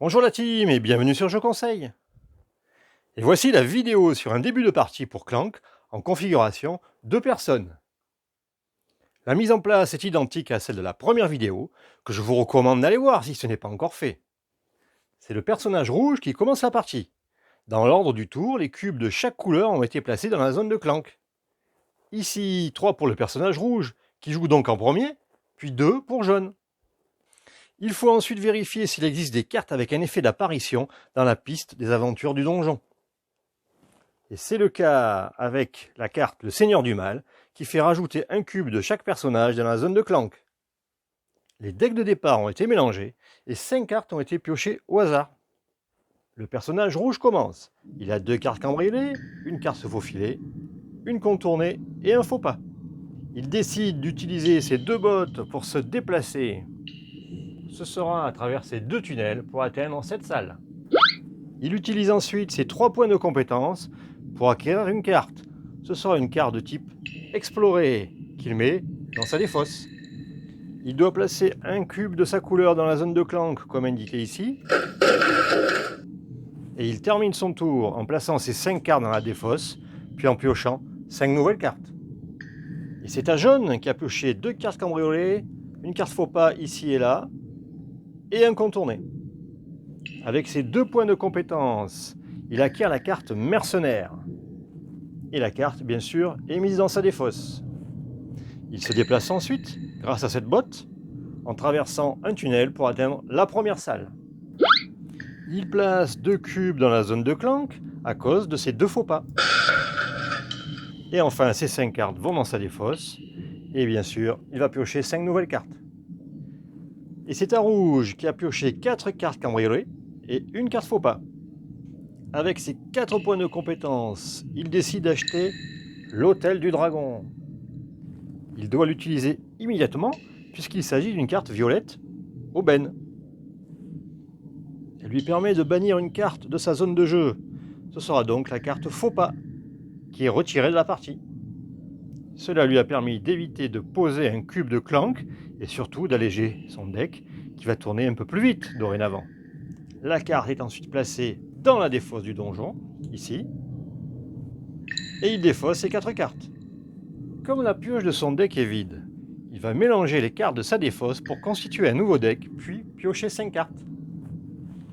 Bonjour la team et bienvenue sur Je Conseille. Et voici la vidéo sur un début de partie pour Clank en configuration 2 personnes. La mise en place est identique à celle de la première vidéo que je vous recommande d'aller voir si ce n'est pas encore fait. C'est le personnage rouge qui commence la partie. Dans l'ordre du tour, les cubes de chaque couleur ont été placés dans la zone de Clank. Ici 3 pour le personnage rouge qui joue donc en premier, puis 2 pour jaune. Il faut ensuite vérifier s'il existe des cartes avec un effet d'apparition dans la piste des aventures du donjon. Et c'est le cas avec la carte Le Seigneur du Mal, qui fait rajouter un cube de chaque personnage dans la zone de Clank. Les decks de départ ont été mélangés et 5 cartes ont été piochées au hasard. Le personnage rouge commence. Il a 2 cartes cambriolées, une carte faufilée, une contournée et un faux pas. Il décide d'utiliser ses 2 bottes pour se déplacer. Ce sera à travers ces 2 tunnels pour atteindre cette salle. Il utilise ensuite ses 3 points de compétence pour acquérir une carte. Ce sera une carte de type Explorer qu'il met dans sa défausse. Il doit placer un cube de sa couleur dans la zone de Clank comme indiqué ici. Et il termine son tour en plaçant ses 5 cartes dans la défausse, puis en piochant 5 nouvelles cartes. Et c'est à jaune qui a pioché 2 cartes cambriolées, une carte faux pas ici et là, et un contourné. Avec ses 2 points de compétence, il acquiert la carte mercenaire. Et la carte, bien sûr, est mise dans sa défausse. Il se déplace ensuite, grâce à cette botte, en traversant un tunnel pour atteindre la première salle. Il place 2 cubes dans la zone de Clank à cause de ses 2 faux pas. Et enfin, ces 5 cartes vont dans sa défausse. Et bien sûr, il va piocher 5 nouvelles cartes. Et c'est à rouge qui a pioché 4 cartes cambriolées et une carte faux pas. Avec ses 4 points de compétence, il décide d'acheter l'Hôtel du Dragon. Il doit l'utiliser immédiatement puisqu'il s'agit d'une carte violette aubaine. Elle lui permet de bannir une carte de sa zone de jeu. Ce sera donc la carte faux pas qui est retirée de la partie. Cela lui a permis d'éviter de poser un cube de Clank et surtout d'alléger son deck qui va tourner un peu plus vite dorénavant. La carte est ensuite placée dans la défausse du donjon, ici, et il défausse ses 4 cartes. Comme la pioche de son deck est vide, il va mélanger les cartes de sa défausse pour constituer un nouveau deck, puis piocher 5 cartes.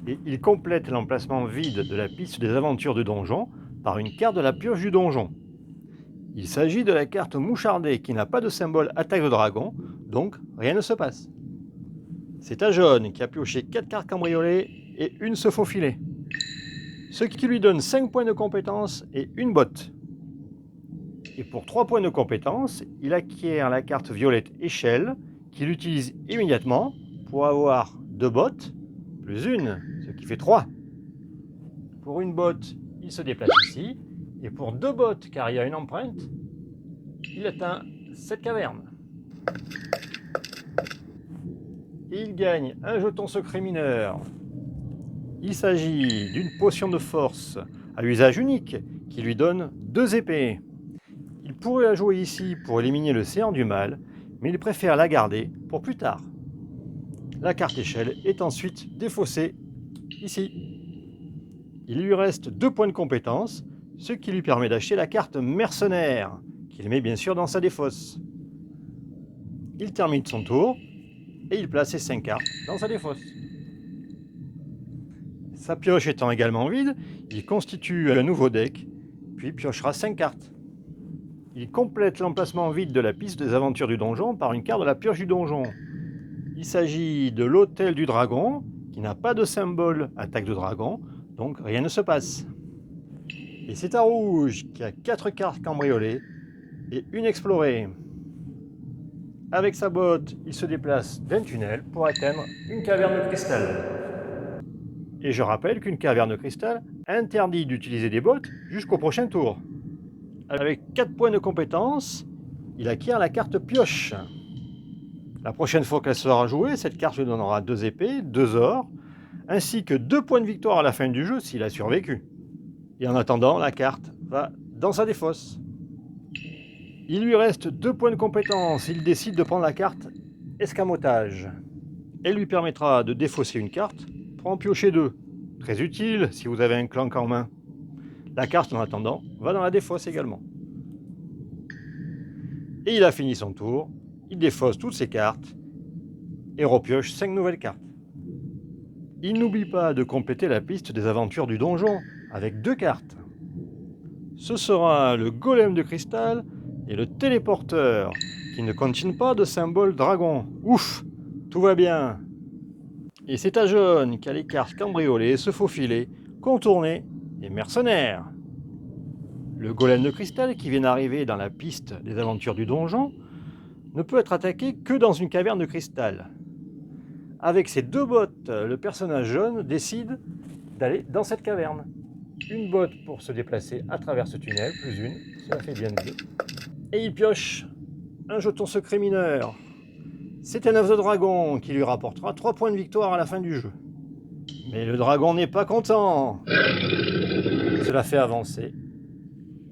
Et il complète l'emplacement vide de la piste des aventures du donjon par une carte de la pioche du donjon. Il s'agit de la carte mouchardée qui n'a pas de symbole attaque de dragon, donc rien ne se passe. C'est à jaune qui a pioché 4 cartes cambriolées et une se faufilée. Ce qui lui donne 5 points de compétence et une botte. Et pour 3 points de compétence, il acquiert la carte violette échelle qu'il utilise immédiatement pour avoir 2 bottes plus une, ce qui fait 3. Pour une botte, il se déplace ici. Et pour 2 bottes, car il y a une empreinte, il atteint cette caverne. Et il gagne un jeton secret mineur. Il s'agit d'une potion de force à usage unique qui lui donne 2 épées. Il pourrait la jouer ici pour éliminer le Seigneur du Mal, mais il préfère la garder pour plus tard. La carte échelle est ensuite défaussée ici. Il lui reste 2 points de compétence, ce qui lui permet d'acheter la carte mercenaire, qu'il met bien sûr dans sa défausse. Il termine son tour et il place ses 5 cartes dans sa défausse. Sa pioche étant également vide, il constitue un nouveau deck, puis piochera 5 cartes. Il complète l'emplacement vide de la piste des aventures du donjon par une carte de la pioche du donjon. Il s'agit de l'Hôtel du Dragon, qui n'a pas de symbole attaque de dragon, donc rien ne se passe. Et c'est à rouge qui a 4 cartes cambriolées et une explorée. Avec sa botte, il se déplace d'un tunnel pour atteindre une caverne de cristal. Et je rappelle qu'une caverne de cristal interdit d'utiliser des bottes jusqu'au prochain tour. Avec 4 points de compétence, il acquiert la carte pioche. La prochaine fois qu'elle sera jouée, cette carte lui donnera 2 épées, 2 ors, ainsi que 2 points de victoire à la fin du jeu s'il a survécu. Et en attendant, la carte va dans sa défausse. Il lui reste 2 points de compétence. Il décide de prendre la carte escamotage. Elle lui permettra de défausser une carte pour en piocher 2. Très utile si vous avez un Clank en main. La carte, en attendant, va dans la défausse également. Et il a fini son tour, il défausse toutes ses cartes et repioche 5 nouvelles cartes. Il n'oublie pas de compléter la piste des aventures du donjon avec 2 cartes. Ce sera le golem de cristal et le téléporteur, qui ne contiennent pas de symbole dragon. Ouf, tout va bien. Et c'est à jaune qui a les cartes cambriolées, se faufiler, contourner et mercenaires. Le golem de cristal qui vient d'arriver dans la piste des aventures du donjon ne peut être attaqué que dans une caverne de cristal. Avec ses 2 bottes, le personnage jaune décide d'aller dans cette caverne. Une botte pour se déplacer à travers ce tunnel, plus une, cela fait bien 2. Et il pioche un jeton secret mineur. C'est un œuf de dragon qui lui rapportera 3 points de victoire à la fin du jeu. Mais le dragon n'est pas content. Cela fait avancer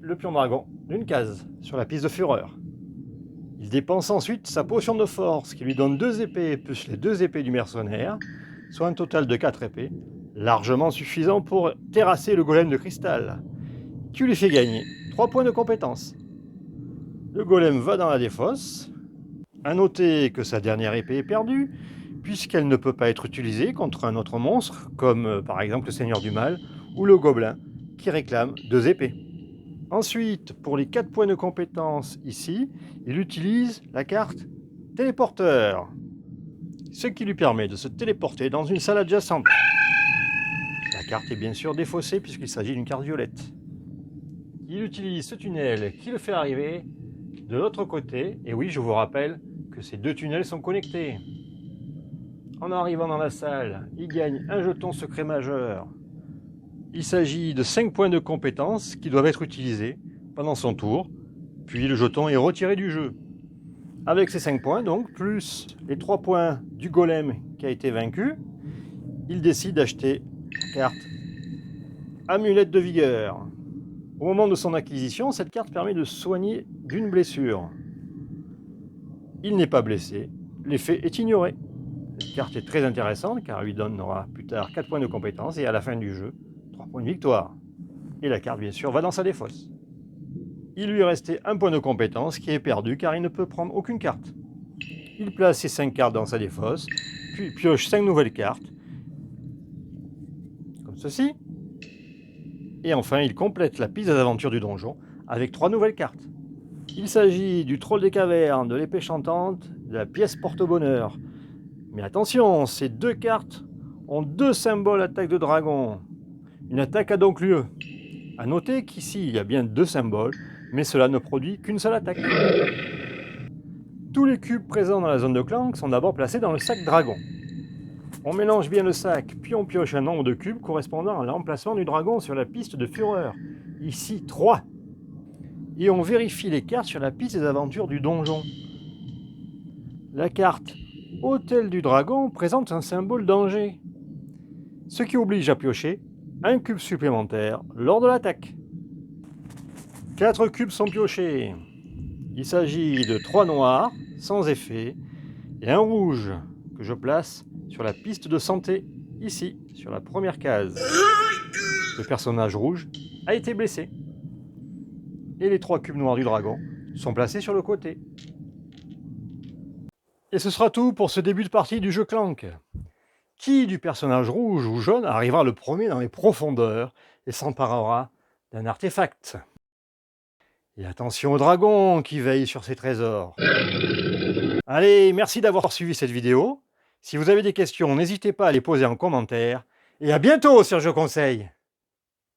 le pion dragon d'une case sur la piste de fureur. Il dépense ensuite sa potion de force qui lui donne 2 épées plus les 2 épées du mercenaire, soit un total de 4 épées, largement suffisant pour terrasser le golem de cristal, qui lui fait gagner 3 points de compétence. Le golem va dans la défausse. À noter que sa dernière épée est perdue, puisqu'elle ne peut pas être utilisée contre un autre monstre, comme par exemple le Seigneur du Mal ou le Gobelin, qui réclame 2 épées. Ensuite, pour les 4 points de compétence ici, il utilise la carte téléporteur, ce qui lui permet de se téléporter dans une salle adjacente. La carte est bien sûr défaussée puisqu'il s'agit d'une carte violette. Il utilise ce tunnel qui le fait arriver de l'autre côté, et oui, je vous rappelle que ces 2 tunnels sont connectés. En arrivant dans la salle, il gagne un jeton secret majeur. Il s'agit de 5 points de compétence qui doivent être utilisés pendant son tour, puis le jeton est retiré du jeu. Avec ces 5 points, donc, plus les 3 points du golem qui a été vaincu, il décide d'acheter la carte Amulette de vigueur. Au moment de son acquisition, cette carte permet de soigner d'une blessure. Il n'est pas blessé, l'effet est ignoré. Cette carte est très intéressante car elle lui donnera plus tard 4 points de compétence et à la fin du jeu, 3 points de victoire. Et la carte, bien sûr, va dans sa défausse. Il lui est resté 1 point de compétence qui est perdu car il ne peut prendre aucune carte. Il place ses 5 cartes dans sa défausse, puis pioche 5 nouvelles cartes, comme ceci. Et enfin, il complète la piste des aventures du donjon avec 3 nouvelles cartes. Il s'agit du troll des cavernes, de l'épée chantante, de la pièce porte-bonheur. Mais attention, ces 2 cartes ont 2 symboles attaque de dragon. Une attaque a donc lieu. A noter qu'ici, il y a bien 2 symboles, mais cela ne produit qu'une seule attaque. Tous les cubes présents dans la zone de Clank sont d'abord placés dans le sac dragon. On mélange bien le sac, puis on pioche un nombre de cubes correspondant à l'emplacement du dragon sur la piste de fureur. Ici, 3. Et on vérifie les cartes sur la piste des aventures du donjon. La carte Hôtel du Dragon présente un symbole danger, ce qui oblige à piocher un cube supplémentaire lors de l'attaque. 4 cubes sont piochés. Il s'agit de 3 noirs, sans effet, et un rouge, que je place sur la piste de santé, ici, sur la première case. Le personnage rouge a été blessé. Et les 3 cubes noirs du dragon sont placés sur le côté. Et ce sera tout pour ce début de partie du jeu Clank. Qui du personnage rouge ou jaune arrivera le premier dans les profondeurs et s'emparera d'un artefact? Et attention au dragon qui veille sur ses trésors. Allez, merci d'avoir suivi cette vidéo. Si vous avez des questions, n'hésitez pas à les poser en commentaire. Et à bientôt sur Je Conseille.